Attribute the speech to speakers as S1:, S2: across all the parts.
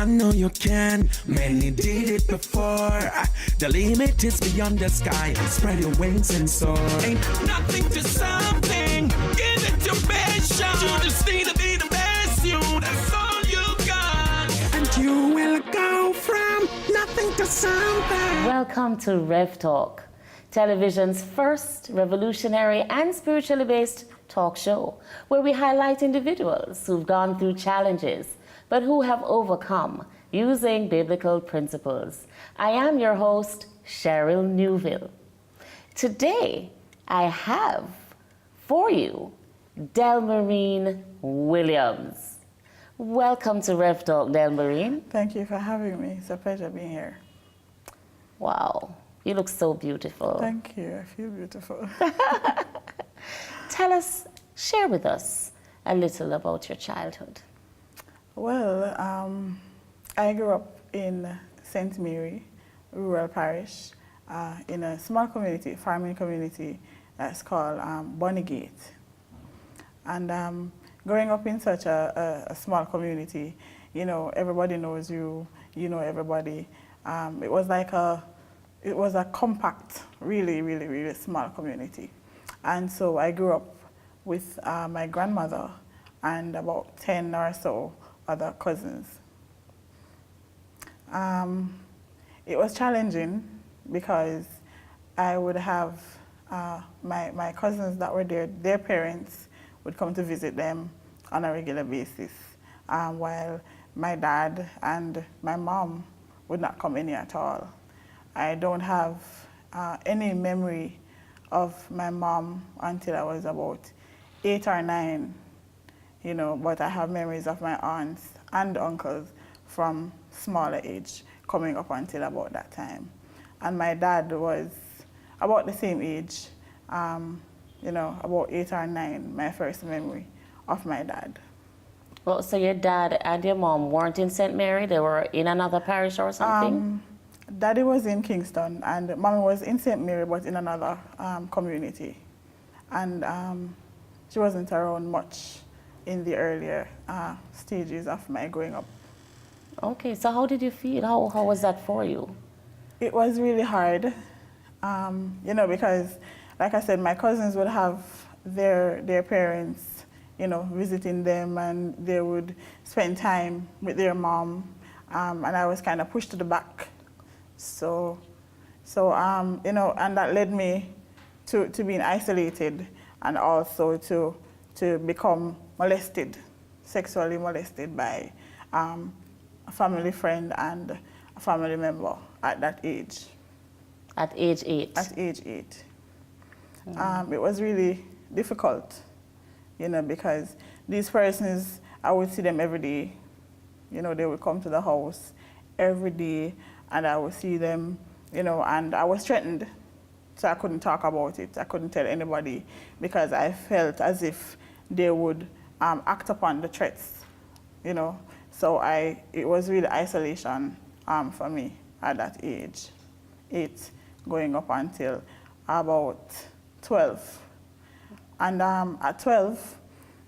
S1: I know you can. Many did it before. The limit is beyond the sky. Spread your wings and soar. Ain't nothing to something. Give it your best shot. You just need to be the best you. That's all you got. And you will go from nothing to something.
S2: Welcome to Rev Talk, television's first revolutionary and spiritually based talk show, where we highlight individuals who've gone through challenges, but who have overcome using biblical principles. I am your host, Cheryl Newville. Today, I have for you Delmarine Williams. Welcome to Rev Talk, Delmarine.
S3: Thank you for having me. It's a pleasure being here.
S2: Wow, you look so beautiful.
S3: Thank you. I feel beautiful.
S2: Tell us, share with us a little about your childhood.
S3: Well, I grew up in St. Mary, rural parish, in a small community, farming community that's called Bonnygate. And growing up in such a small community, you know, everybody knows you, you know everybody. It was a compact, really small community. And so I grew up with my grandmother and about 10 or so other cousins. It was challenging because I would have my cousins that were there, their parents would come to visit them on a regular basis, while my dad and my mom would not come any at all. I don't have any memory of my mom until I was about 8 or 9, you know, but I have memories of my aunts and uncles from smaller age coming up until about that time. And my dad was about the same age, you know, about 8 or 9, my first memory of my dad.
S2: Well, so your dad and your mom weren't in St. Mary? They were in another parish or something?
S3: Daddy was in Kingston and Mommy was in St. Mary but in another community. And she wasn't around much in the earlier stages of my growing up.
S2: Okay, so how did you feel? How was that for you?
S3: It was really hard, you know, because like I said, my cousins would have their parents, you know, visiting them, and they would spend time with their mom, and I was kind of pushed to the back. So you know, and that led me to being isolated and also to become molested, sexually molested by a family friend and a family member at that age.
S2: At age 8?
S3: At age 8. It was really difficult, you know, because these persons, I would see them every day. You know, they would come to the house every day, and I would see them, you know, and I was threatened. So I couldn't talk about it. I couldn't tell anybody because I felt as if they would act upon the threats, you know. So it was really isolation for me at that age, 8, going up until about 12. And at 12,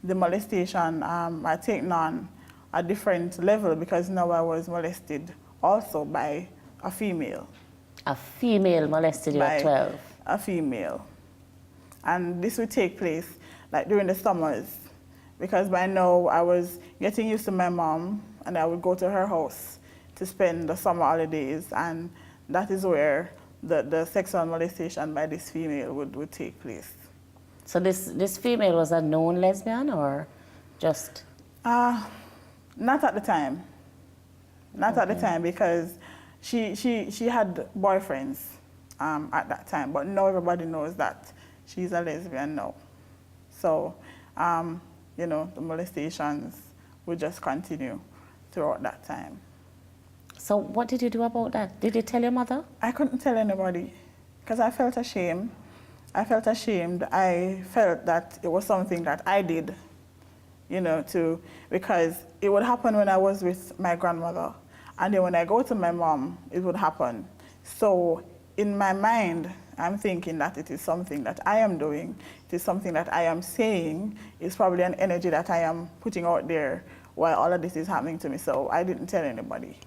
S3: the molestation had taken on a different level because now I was molested also by a female.
S2: A female molested you at 12?
S3: A female. And this would take place like during the summers, because by now I was getting used to my mom and I would go to her house to spend the summer holidays, and that is where the sexual molestation by this female would take place.
S2: So this female was a known lesbian or just?
S3: Not at the time. Not at the time, because she had boyfriends at that time, but now everybody knows that she's a lesbian now. So, you know, the molestations would just continue throughout that time.
S2: So what did you do about that? Did you tell your mother?
S3: I couldn't tell anybody because I felt ashamed. I felt ashamed. I felt that it was something that I did, you know, because it would happen when I was with my grandmother. And then when I go to my mom, it would happen. So in my mind, I'm thinking that it is something that I am doing. It is something that I am saying. It's probably an energy that I am putting out there why all of this is happening to me. So I didn't tell anybody.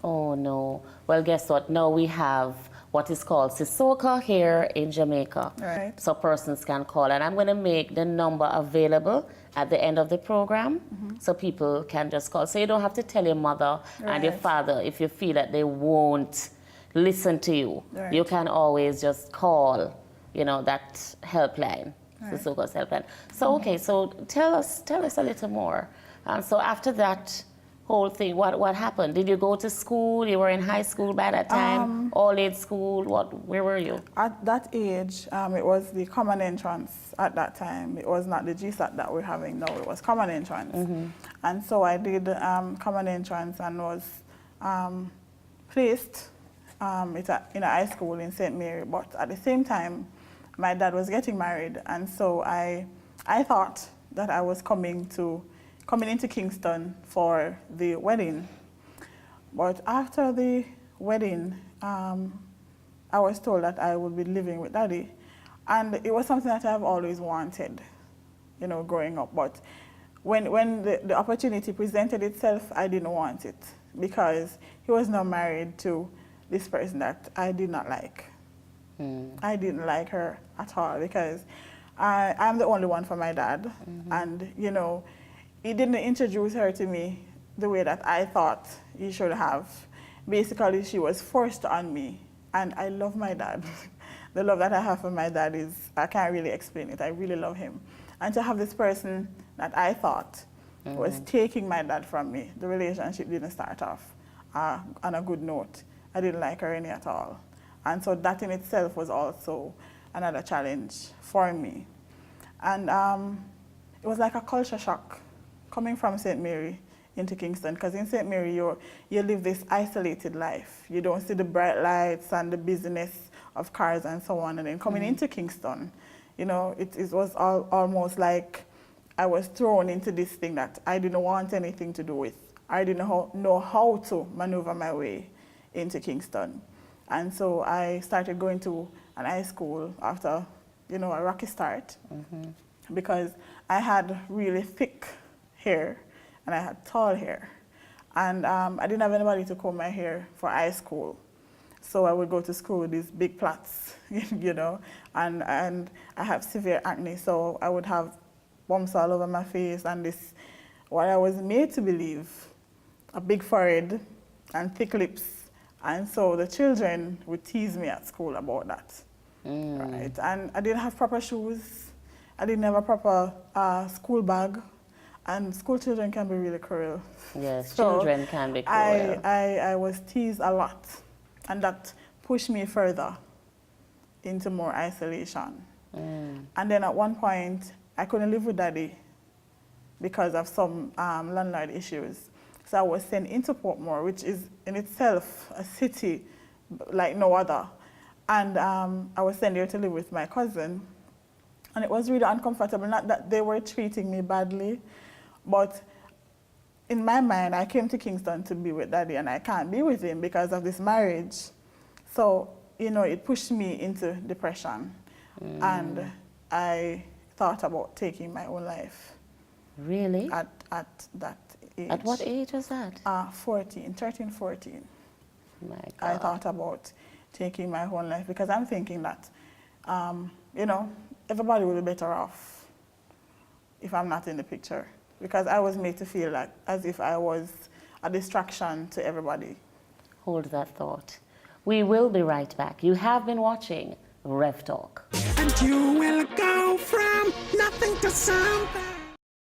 S2: Oh no. Well, guess what? Now we have what is called Sissoko here in Jamaica.
S3: Right.
S2: So persons can call, and I'm going to make the number available at the end of the program, so people can just call. So you don't have to tell your mother and your
S3: Right.
S2: father if you feel that they won't listen to you.
S3: Right.
S2: You can always just call, you know, that helpline,
S3: Right.
S2: Sissoko's helpline. So okay, so tell us a little more. So after that whole thing, what happened? Did you go to school? You were in high school by that time? All age school? Where were you?
S3: At that age, it was the common entrance at that time. It was not the GSAT that we're having now. It was common entrance. And so I did common entrance and was placed in a high school in St. Mary. But at the same time, my dad was getting married. And so I thought that I was coming into Kingston for the wedding. But after the wedding, I was told that I would be living with Daddy. And it was something that I've always wanted, you know, growing up. But when the opportunity presented itself, I didn't want it because he was now married to this person that I did not like. I didn't like her at all because I'm the only one for my dad. And, you know, he didn't introduce her to me the way that I thought he should have. Basically, she was forced on me. And I love my dad. The love that I have for my dad is, I can't really explain it. I really love him. And to have this person that I thought was taking my dad from me, the relationship didn't start off on a good note. I didn't like her any at all. And so that in itself was also another challenge for me. And it was like a culture shock coming from St. Mary into Kingston, because in St. Mary you live this isolated life. You don't see the bright lights and the busyness of cars and so on. And then coming into Kingston, you know, it was almost like I was thrown into this thing that I didn't want anything to do with. I didn't know how to maneuver my way into Kingston. And so I started going to an high school after, you know, a rocky start, because I had really thick hair and I had tall hair. And I didn't have anybody to comb my hair for high school. So I would go to school with these big plaits, you know, and I have severe acne. So I would have bumps all over my face and this, what I was made to believe, a big forehead and thick lips. And so the children would tease me at school about that, right? And I didn't have proper shoes. I didn't have a proper school bag. And school children can be really cruel.
S2: Yes,
S3: So
S2: children can be cruel.
S3: I was teased a lot, and that pushed me further into more isolation. And then at one point, I couldn't live with Daddy because of some landlord issues. So I was sent into Portmore, which is in itself a city like no other. And I was sent there to live with my cousin. And it was really uncomfortable, not that they were treating me badly, but in my mind, I came to Kingston to be with Daddy, and I can't be with him because of this marriage. So, you know, it pushed me into depression. And I thought about taking my own life.
S2: Really?
S3: At that age.
S2: At what age was that?
S3: 13, 14.
S2: My God.
S3: I thought about taking my own life because I'm thinking that, you know, everybody will be better off if I'm not in the picture. Because I was made to feel like as if I was a distraction to everybody.
S2: Hold that thought. We will be right back. You have been watching Rev Talk.
S1: And you will go from nothing to something.